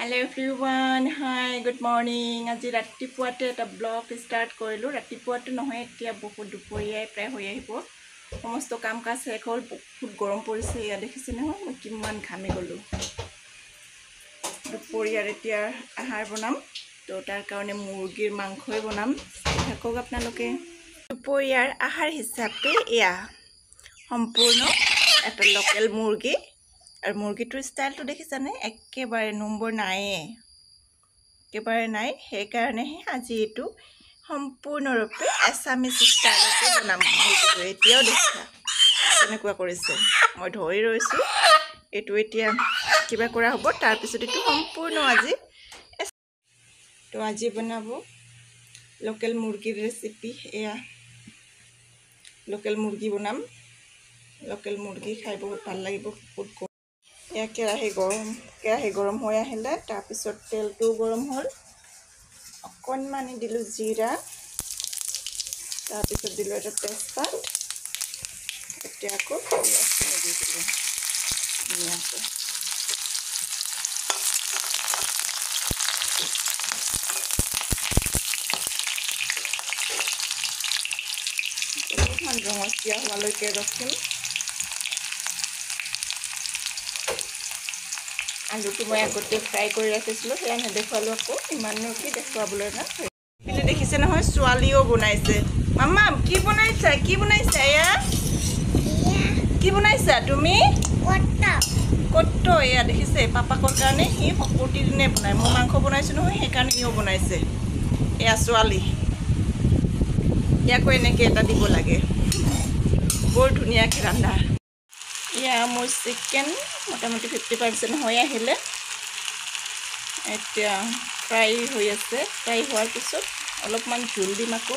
Hello everyone, hi, good morning. আজি ৰাতিপুৱাতে এটা ব্লগ ষ্টাৰ্ট কৰিলোঁ। ৰাতিপুৱাতে নহয়, এতিয়া বহুত দুপৰীয়াই প্ৰায় হৈ আহিব। সমস্ত কাম কাজ শেষ হ'ল। বহুত গৰম পৰিছে। এয়া দেখিছে নহয়, মই কিমান ঘামি গ'লোঁ। দুপৰীয়াৰ এতিয়া আহাৰ বনাম, তো তাৰ কাৰণে মুৰ্গীৰ মাংসই বনাম। থাকক আপোনালোকে। দুপৰীয়াৰ আহাৰ হিচাপে এয়া সম্পূৰ্ণ এটা লোকেল মুৰ্গী। আৰু মুৰ্গীটোৰ ষ্টাইলটো দেখিছানে, একেবাৰে নম্বৰ নাইয়ে, একেবাৰে নাই। সেইকাৰণেহে আজি এইটো সম্পূৰ্ণৰূপে এছামিজ ষ্টাইলতে বনাম। মুৰ্গীটো এতিয়াও দেখা কেনেকুৱা কৰিছে, মই ধৰি ৰৈছোঁ। এইটো এতিয়া কিবা কৰা হ'ব, তাৰপিছত এইটো সম্পূৰ্ণ আজি বনাব লোকেল মুৰ্গীৰ ৰেচিপি। এয়া লোকেল মুৰ্গী বনাম। লোকেল মুৰ্গী খাই বহুত ভাল লাগিব। বহুত এয়া কেৰাহী গৰম হৈ আহিলে, তাৰপিছত তেলটো গৰম হ'ল, অকণমান দিলোঁ জিৰা, তাৰপিছত দিলোঁ এটা তেজপাত, এতিয়া আকৌ পিঁয়াজখিনি দি দিলোঁ ধুনীয়াকৈ। অলপমান ৰঙচীয়া হোৱালৈকে ৰখিম। আলুটো মই আগতে ফ্ৰাই কৰি ৰাখিছিলোঁ, সেয়া নেদেখুৱালোঁ আকৌ, ইমানো কি দেখুৱাবলৈ না। কিন্তু দেখিছে নহয়, ছোৱালীও বনাইছে। মামা কি বনাইছা? কি বনাইছা? এয়া কি বনাইছা তুমি? কত এয়া দেখিছে, পাপাকৰ কাৰণে সি প্ৰতিদিনে বনায়। মই মাংস বনাইছোঁ নহয়, সেইকাৰণে সিও বনাইছে। এয়া ছোৱালী, ইয়াকো এনেকৈ এটা দিব লাগে। বৰ ধুনীয়াকৈ ৰান্ধা। এয়া মোৰ চিকেন মোটামুটি 50% হৈ আহিলে, এতিয়া ফ্ৰাই হৈ আছে। ফ্ৰাই হোৱাৰ পিছত অলপমান জোল দিম আকৌ,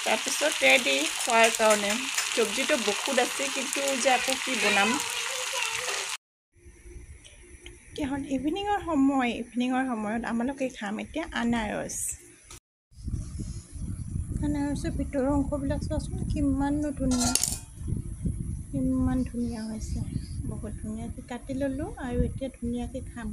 তাৰপিছত ৰেডি খোৱাৰ কাৰণে। চব্জিটো বহুত আছে, কিন্তু যে আকৌ কি বনাম। এতিয়া হ'ল ইভিনিঙৰ সময়ত আমালোকে খাম এতিয়া আনাৰস। আনাৰসৰ ভিতৰৰ অংশবিলাক চোৱাচোন, কিমাননো ধুনীয়া, ইমান ধুনীয়া হৈছে। বহুত ধুনীয়াকৈ কাটি ল'লোঁ আৰু এতিয়া ধুনীয়াকৈ খাম।